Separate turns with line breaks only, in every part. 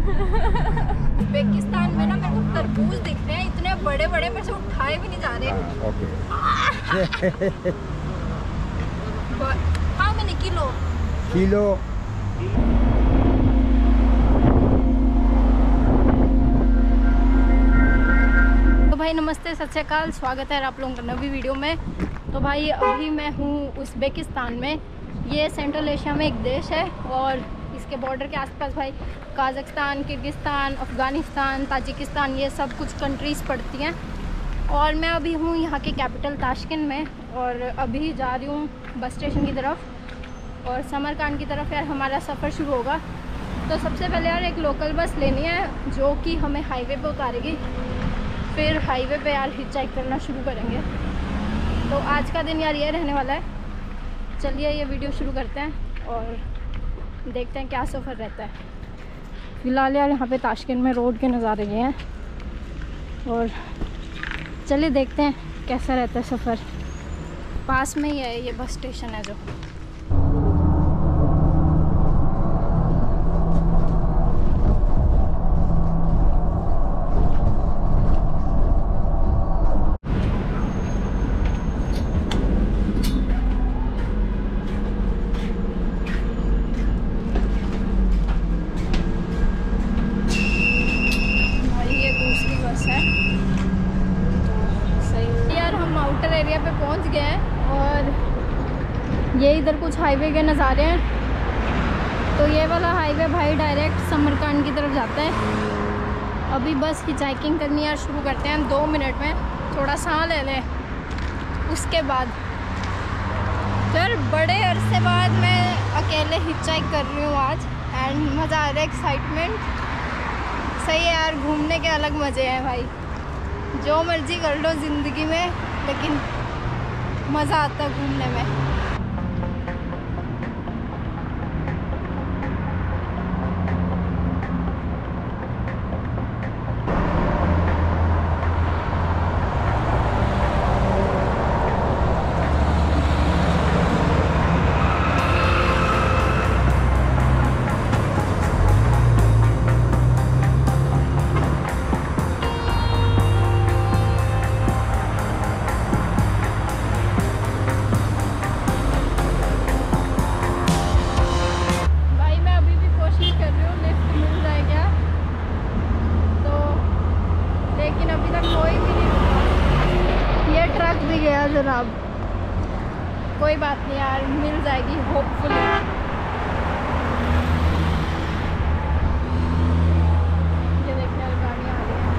Uzbekistan में ना मेरे को तरबूज दिख रहे हैं इतने बड़े बड़े, मेरे से उठाए भी नहीं जा रहे।
ओके।
How many kilo? तो भाई नमस्ते, सत श्री अकाल, स्वागत है आप लोगों का नवी वीडियो में। तो भाई अभी मैं हूँ उज़्बेकिस्तान में। ये सेंट्रल एशिया में एक देश है और इसके बॉर्डर के आसपास भाई काज़ाकिस्तान, किर्गिस्तान, अफ़गानिस्तान, ताजिकिस्तान, ये सब कुछ कंट्रीज़ पड़ती हैं। और मैं अभी हूँ यहाँ के कैपिटल ताशकंद में और अभी जा रही हूँ बस स्टेशन की तरफ और समरकांड की तरफ यार हमारा सफ़र शुरू होगा। तो सबसे पहले यार एक लोकल बस लेनी है जो कि हमें हाईवे पे उतारेगी, फिर हाईवे पे यार हिचहाइक करना शुरू करेंगे। तो आज का दिन यार ये रहने वाला है। चलिए ये वीडियो शुरू करते हैं और देखते हैं क्या सफ़र रहता है। फिलहाल यार यहाँ पे ताशकंद में रोड के नज़ारे ये हैं और चलिए देखते हैं कैसा रहता है सफ़र। पास में ही है ये बस स्टेशन है जो। एरिया पे पहुंच गए हैं और ये इधर कुछ हाईवे के नज़ारे हैं। तो ये वाला हाईवे भाई डायरेक्ट समरकांड की तरफ जाता है। अभी बस हिचहाइकिंग करनी यार शुरू करते हैं 2 मिनट में, थोड़ा सांस ले लें उसके बाद। तो यार बड़े अरसे बाद मैं अकेले हिचहाइक कर रही हूँ आज एंड मज़ा आ रहा है, एक्साइटमेंट सही है यार। घूमने के अलग मज़े हैं भाई, जो मर्जी कर लो ज़िंदगी में लेकिन मज़ा आता है घूमने में। जनाब कोई बात नहीं यार, मिल जाएगी होपफुली। ये देखने वाली गाड़ियाँ आ रही हैं,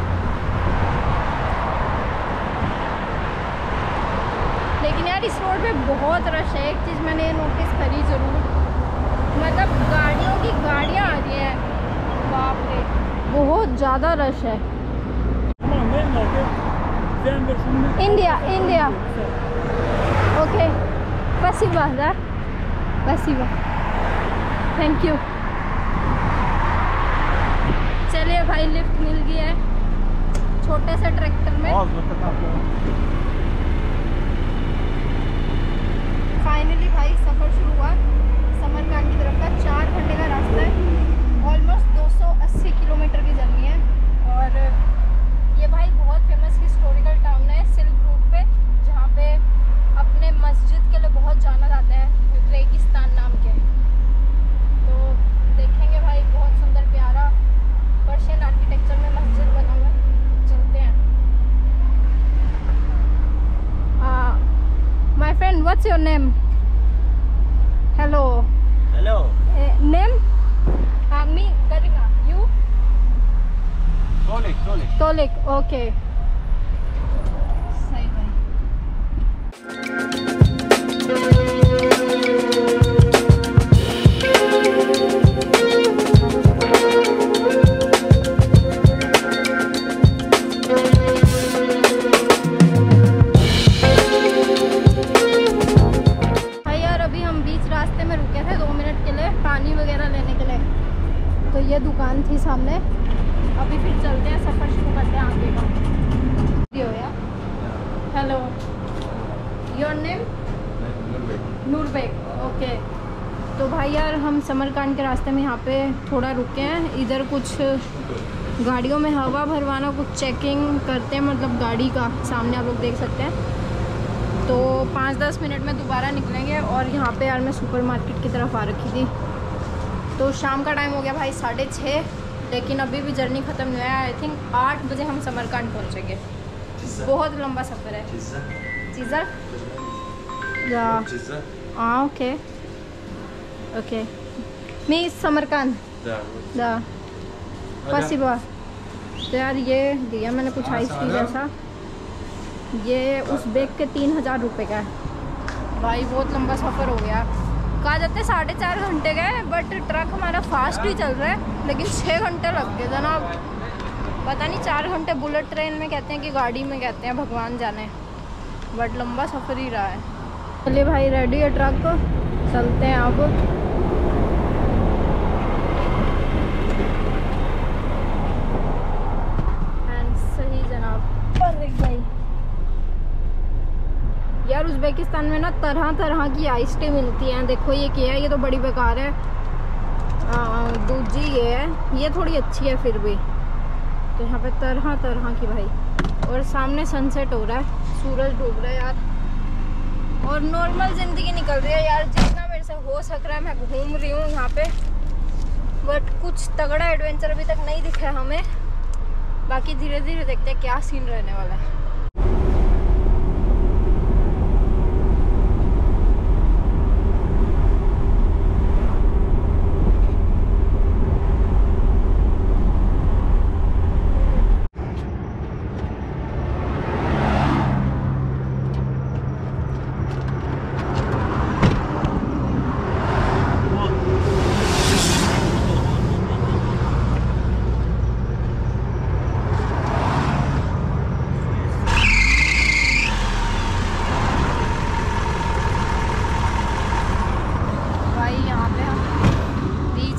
लेकिन यार इस रोड पे बहुत रश है। एक चीज़ मैंने नोटिस करी ज़रूर, मतलब गाड़ियों की गाड़ियाँ आ रही हैं, बाप रे बहुत ज़्यादा रश है। India. Okay. Спасибо, да? Спасибо. Thank you. चलिए भाई लिफ्ट मिल गई है छोटे से ट्रैक्टर में। फाइनली भाई सफ़र शुरू हुआ समरकांड की तरफ का। 4 घंटे का रास्ता है, ऑलमोस्ट 280 किलोमीटर की जर्नी है। और ये भाई बहुत फेमस हिस्टोरिकल टाउन है सिल्क रूट पे, जहाँ पे अपने मस्जिद के लिए बहुत जाना जाता है, रेगिस्तान नाम के। तो देखेंगे भाई बहुत सुंदर प्यारा पर्शियन आर्किटेक्चर में मस्जिद बना हुआ है। चलते हैं। My friend, what's your name? Hello name? Me Kareena, you? Tolik, okay. सही भाई। भाई यार अभी हम बीच रास्ते में रुके थे 2 मिनट के लिए पानी वगैरह लेने के लिए। तो ये दुकान थी सामने। अभी फिर चलते हैं, सफ़र शुरू करते हैं आगे का। Hello, your name? Noorbeg, okay. तो भाई यार हम समरकांड के रास्ते में यहाँ पे थोड़ा रुके हैं। इधर कुछ गाड़ियों में हवा भरवाना, कुछ चेकिंग करते हैं, मतलब गाड़ी का सामने आप लोग देख सकते हैं। तो 5-10 मिनट में दोबारा निकलेंगे। और यहाँ पे यार मैं सुपरमार्केट की तरफ आ रखी थी। तो शाम का टाइम हो गया भाई 6:30, लेकिन अभी भी जर्नी ख़त्म नहीं हुआ है। आई थिंक 8 बजे हम समरकांड पहुँचेंगे। बहुत लंबा सफ़र है। चीज़र हाँ ओके ओके मी समरकांड दा पॉसिबल। तो यार ये दिया मैंने कुछ आइस टी जैसा। ये उस बैग के 3000 रुपये का है। भाई बहुत लंबा सफ़र हो गया। कहा जाते 4.5 घंटे गए, बट ट्रक हमारा फास्ट ही चल रहा है, लेकिन 6 घंटे लग गए जनाब। पता नहीं 4 घंटे बुलेट ट्रेन में कहते हैं कि गाड़ी में कहते हैं, भगवान जाने, बट लंबा सफ़र ही रहा है। चलिए भाई रेडी है ट्रक, चलते हैं अब। सही जनाब। भाई यार उज़्बेकिस्तान में ना तरह तरह की आइस टी मिलती हैं। देखो ये क्या है, ये तो बड़ी बेकार है। दूजी ये है, ये थोड़ी अच्छी है फिर भी। तो यहाँ पे तरह तरह की भाई। और सामने सनसेट हो रहा है, सूरज डूब रहा है यार। और नॉर्मल ज़िंदगी निकल रही है यार। जितना मेरे से हो सक रहा है मैं घूम रही हूँ यहाँ पे, बट कुछ तगड़ा एडवेंचर अभी तक नहीं दिखा है हमें। बाकी धीरे धीरे देखते हैं क्या सीन रहने वाला है।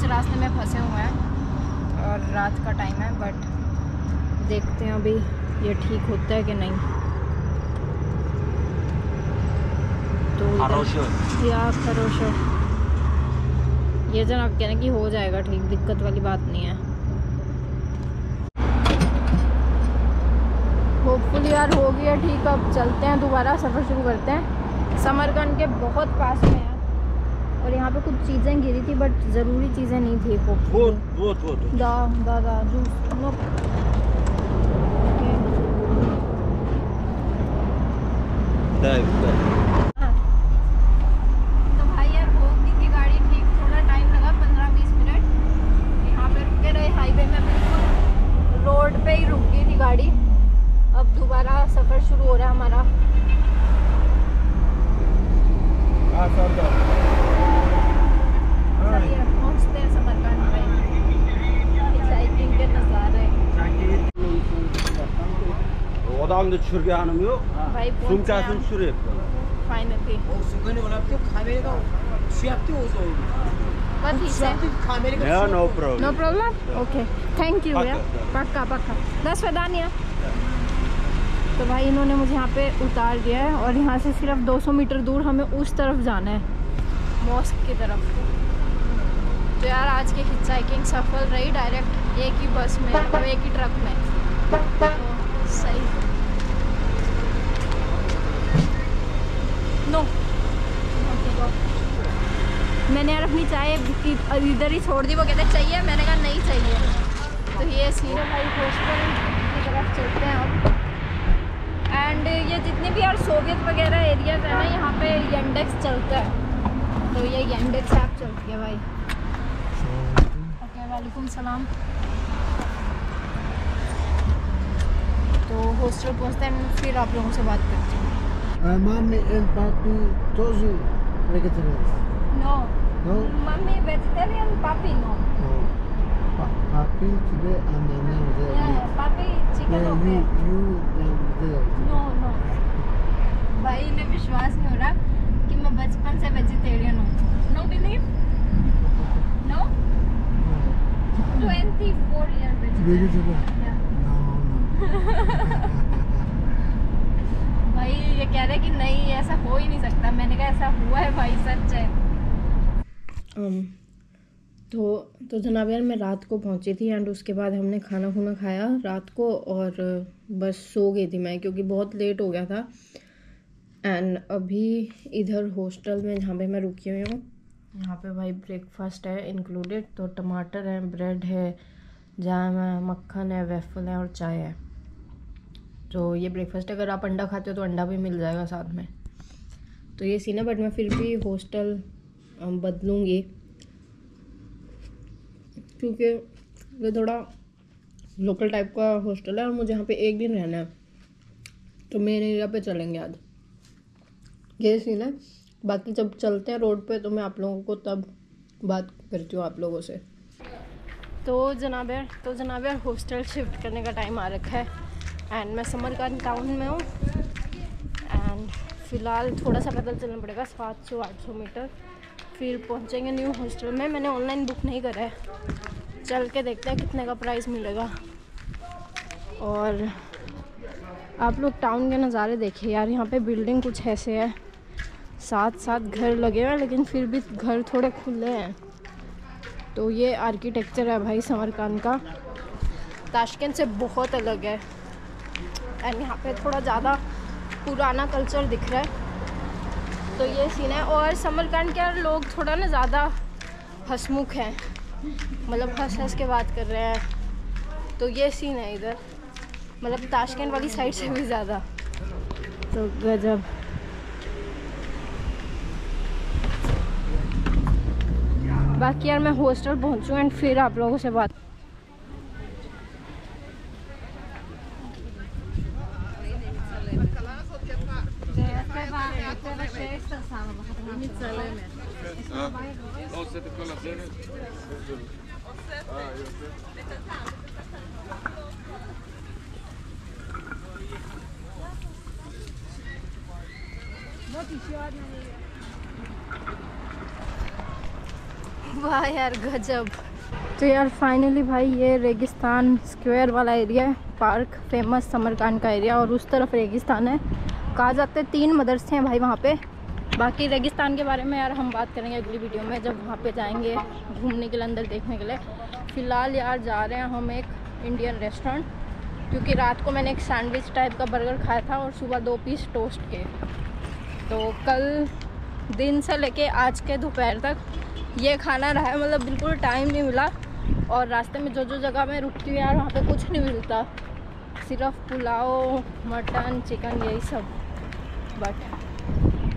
रास्ते में फंसे हुए हैं और रात का टाइम है, बट देखते हैं अभी ये ठीक होता है कि नहीं। तो या खरोशो ये जनाब कह रहे हैं कि हो जाएगा ठीक, दिक्कत वाली बात नहीं है। होपफुली यार हो गया ठीक। अब चलते हैं दोबारा, सफ़र शुरू करते हैं। समरकांड के बहुत पास में है और यहाँ पे कुछ चीज़ें गिरी थी, बट ज़रूरी चीज़ें नहीं थी। वो दा जूस नो। तो भाई यार हो गई थी गाड़ी ठीक, थोड़ा टाइम लगा 15-20 मिनट। यहाँ पे रुके रहे हाईवे में, बिल्कुल रोड पे ही रुक गई थी गाड़ी। अब दोबारा सफ़र शुरू हो रहा है हमारा। पहुँचते हैं समरकांड में। हिचहाइकिंग के नज़ारे
odamda tushirganim yo'q.
भाई
Sumkasini tushiryapti.
Finally
No problem.
No problem. Okay thank you यार, पक्का पक्का। दस वदानिया। तो भाई इन्होंने मुझे यहाँ पे उतार दिया है और यहाँ से सिर्फ 200 मीटर दूर हमें उस तरफ जाना है, मॉस्क की तरफ। तो यार आज की हिचहाइकिंग सफल रही, डायरेक्ट एक ही बस में और एक ही ट्रक में। तो सही नो। मैंने यार अपनी चाय इधर ही छोड़ दी, वो कहते चाहिए, मैंने कहा नहीं चाहिए। तो ये सीन है भाई, हॉस्टल की तरफ चलते हैं अब। एंड ये जितनी भी यार सोवियत वगैरह एरियाज है ना, यहाँ पे येंडेक्स चलता है। तो ये येंडेक्स ऐप चलती है भाई। ओके वालेकुम सलाम। तो हॉस्टल पहुँचते हैं, फिर आप लोगों से बात करते हैं।
Mami and papi tozu vegetarians.
No.
No?
Mami vegetarian, papi no.
No. Papi today and then there.
Yeah, papi chicken
Yeah,
okay.
you and there.
No, no. भाई ने विश्वास नहीं हो रहा कि मैं बचपन से वेजिटेरियन हूँ। No believe? No? 24 years vegetarian.
Vegetarian?
Yeah.
No.
भाई ये कह रहे कि नहीं ऐसा हो ही नहीं सकता। मैंने कहा ऐसा हुआ है भाई, सच है।
तो जनाब यार मैं रात को पहुंची थी एंड उसके बाद हमने खाना खुना खाया रात को और बस सो गई थी मैं क्योंकि बहुत लेट हो गया था। एंड अभी इधर हॉस्टल में जहाँ पे मैं रुकी हुई हूँ यहाँ पे भाई ब्रेकफास्ट है इंक्लूडेड। तो टमाटर है, ब्रेड है, जैम है, मक्खन है, वेफल है और चाय है। तो ये ब्रेकफास्ट अगर आप अंडा खाते हो तो अंडा भी मिल जाएगा साथ में। तो ये सीन है, बट मैं फिर भी हॉस्टल बदलूँगी क्योंकि ये थोड़ा लोकल टाइप का हॉस्टल है और मुझे यहाँ पे एक दिन रहना है, तो मेन एरिया पे चलेंगे आज। ये सीन है। बाकी जब चलते हैं रोड पे तो मैं आप लोगों को तब बात करती हूँ आप लोगों से। तो जनाब यार हॉस्टल शिफ्ट करने का टाइम आ रखा है एंड मैं समरकांड टाउन में हूँ एंड फ़िलहाल थोड़ा सा पैदल चलना पड़ेगा 700-800 मीटर, फिर पहुँचेंगे न्यू हॉस्टल में। मैंने ऑनलाइन बुक नहीं करा है, चल के देखते हैं कितने का प्राइस मिलेगा। और आप लोग टाउन के नज़ारे देखिए यार, यहाँ पे बिल्डिंग कुछ ऐसे है, साथ घर लगे हुए हैं लेकिन फिर भी घर थोड़े खुले हैं। तो ये आर्किटेक्चर है भाई समरकांड का, ताशकंद से बहुत अलग है एंड यहाँ पे थोड़ा ज़्यादा पुराना कल्चर दिख रहा है। तो ये सीन है। और समरकांड के लोग थोड़ा ना ज़्यादा हंसमुख हैं, मतलब हंस के बात कर रहे हैं। तो ये सीन है इधर, मतलब ताशकंद वाली साइड से भी ज़्यादा। तो गजब। बाकी यार मैं हॉस्टल पहुंचूँ एंड फिर आप लोगों से बात। वाह यार गजब। तो यार फाइनली भाई ये रेगिस्तान स्क्वायर वाला एरिया है, पार्क फेमस समरकांड का एरिया, और उस तरफ रेगिस्तान है। कहा जाते 3 मदरसे हैं भाई वहाँ पे। बाकी रेगिस्तान के बारे में यार हम बात करेंगे अगली वीडियो में, जब वहाँ पे जाएंगे घूमने के लिए, अंदर देखने के लिए। फ़िलहाल यार जा रहे हैं हम एक इंडियन रेस्टोरेंट, क्योंकि रात को मैंने एक सैंडविच टाइप का बर्गर खाया था और सुबह 2 पीस टोस्ट के। तो कल दिन से लेके आज के दोपहर तक ये खाना रहा है, मतलब बिल्कुल टाइम नहीं मिला। और रास्ते में जो जगह मैं रुकती हूँ यार वहाँ पे कुछ नहीं मिलता, सिर्फ पुलाव, मटन, चिकन, यही सब। बट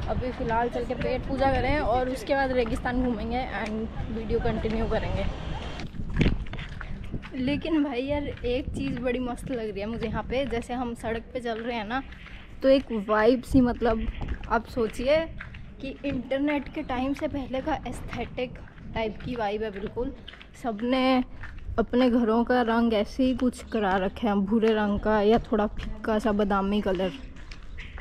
अभी फ़िलहाल चल के पेट पूजा करें और उसके बाद रेगिस्तान घूमेंगे एंड वीडियो कंटिन्यू करेंगे। लेकिन भाई यार एक चीज़ बड़ी मस्त लग रही है मुझे यहाँ पे, जैसे हम सड़क पे चल रहे हैं ना, तो एक वाइब सी, मतलब आप सोचिए कि इंटरनेट के टाइम से पहले का एस्थेटिक टाइप की वाइब है बिल्कुल। सबने अपने घरों का रंग ऐसे ही कुछ करा रखे हैं, भूरे रंग का या थोड़ा फिक्का सा बादामी कलर,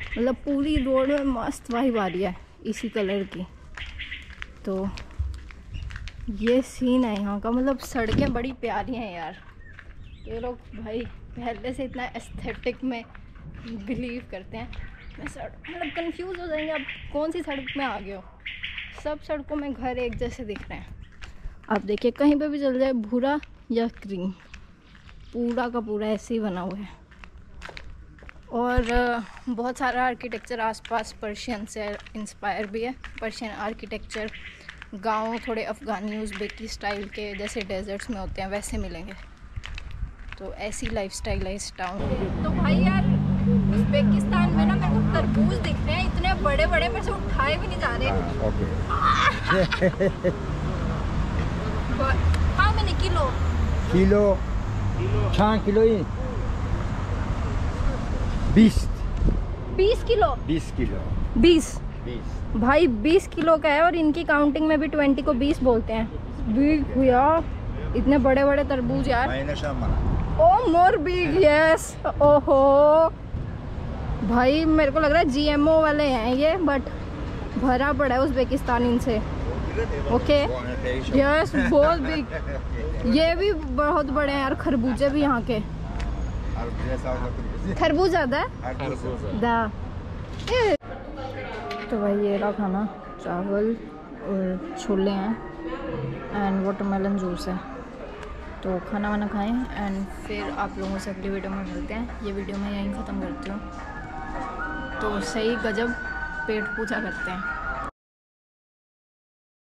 मतलब पूरी रोड में मस्त वाइब आ रही है इसी कलर की। तो ये सीन है यहाँ का, मतलब सड़कें बड़ी प्यारी हैं यार। ये लोग भाई पहले से इतना एस्थेटिक में बिलीव करते हैं। मैं मतलब कंफ्यूज हो जाएंगे आप कौन सी सड़क में आ गए हो। सब सड़कों में घर एक जैसे दिख रहे हैं। आप देखिए कहीं पे भी चल जाए, भूरा या क्रीम, पूरा का पूरा ऐसे ही बना हुआ है। और बहुत सारा आर्किटेक्चर आसपास पर्शियन से इंस्पायर भी है। पर्शियन आर्किटेक्चर गाँव थोड़े अफ़गानी उज़्बेकी स्टाइल के, जैसे डेजर्ट्स में होते हैं वैसे मिलेंगे। तो ऐसी लाइफस्टाइल है इस टाउन। तो भाई यार उज़्बेकिस्तान में ना मेरे को तरबूज दिख रहे हैं इतने बड़े बड़े, मेरे से उठाए भी नहीं जा रहे। How many kilo?
5 kilo he 20
kilo
20 kilo
20 भाई 20 किलो का है। और इनकी काउंटिंग में भी 20 को 20 बोलते हैं। बिग भैया इतने बड़े बड़े तरबूज यार। ओ मोर बिग यस। ओहो भाई मेरे को लग रहा है GMO वाले हैं ये, बट भरा पड़ा है उज़्बेकिस्तान इनसे। ओके यस बहुत बिग। ये भी बहुत बड़े हैं यार खरबूजे भी यहाँ के। खरबूज ज़्यादा है दा। तो भाई ये रहा खाना, चावल और छोले हैं
एंड वाटरमेलन जूस है। तो खाना वाना खाएं एंड फिर आप लोगों से अगली वीडियो में मिलते हैं। ये वीडियो मैं यहीं ख़त्म करती हूँ। तो सही गजब पेट पूजा करते हैं।